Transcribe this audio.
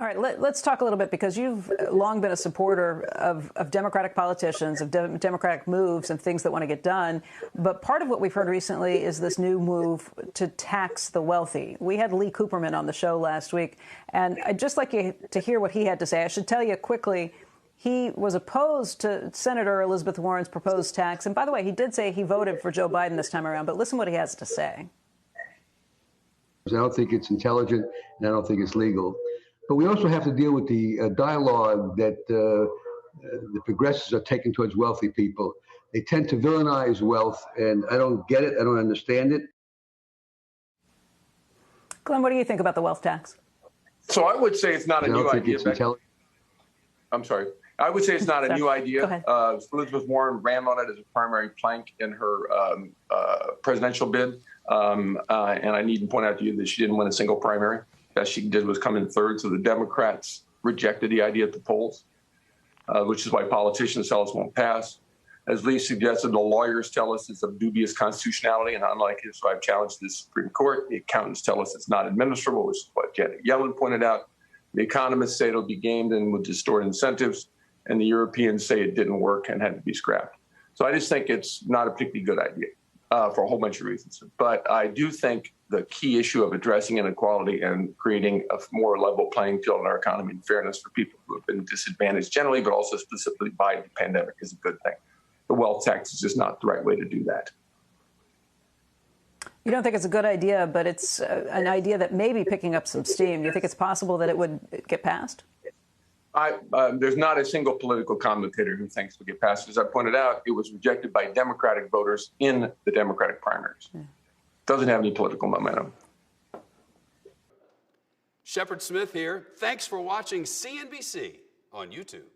All right, let's talk a little bit, because you've long been a supporter of Democratic politicians, of Democratic moves and things that want to get done. But part of what we've heard recently is this new move to tax the wealthy. We had Lee Cooperman on the show last week, and I'd just like you to hear what he had to say. I should tell you quickly, he was opposed to Senator Elizabeth Warren's proposed tax. And by the way, he did say he voted for Joe Biden this time around. But listen what he has to say. I don't think it's intelligent, and I don't think it's legal. But we also have to deal with the dialogue that the progressives are taking towards wealthy people. They tend to villainize wealth, and I don't get it. I don't understand it. Glenn, what do you think about the wealth tax? So I would say it's not a new idea. I'm sorry. I would say it's not a new idea. Elizabeth Warren ran on it as a primary plank in her presidential bid. And I need to point out to you that she didn't win a single primary. Best she did was come in third. So the Democrats rejected the idea at the polls, which is why politicians tell us it won't pass. As Lee suggested, the lawyers tell us it's of dubious constitutionality. And unlike his, so I've challenged the Supreme Court. The accountants tell us it's not administrable, which is what Janet Yellen pointed out. The economists say it'll be gamed and would distort incentives. And the Europeans say it didn't work and had to be scrapped. So I just think it's not a particularly good idea for a whole bunch of reasons. But I do think the key issue of addressing inequality and creating a more level playing field in our economy and fairness for people who have been disadvantaged generally, but also specifically by the pandemic, is a good thing. The wealth tax is just not the right way to do that. You don't think it's a good idea, but it's an idea that may be picking up some steam. You think it's possible that it would get passed? There's not a single political commentator who thinks it will get passed. As I pointed out, it was rejected by Democratic voters in the Democratic primaries. Doesn't have any political momentum. Shepard Smith here. Thanks for watching CNBC on YouTube.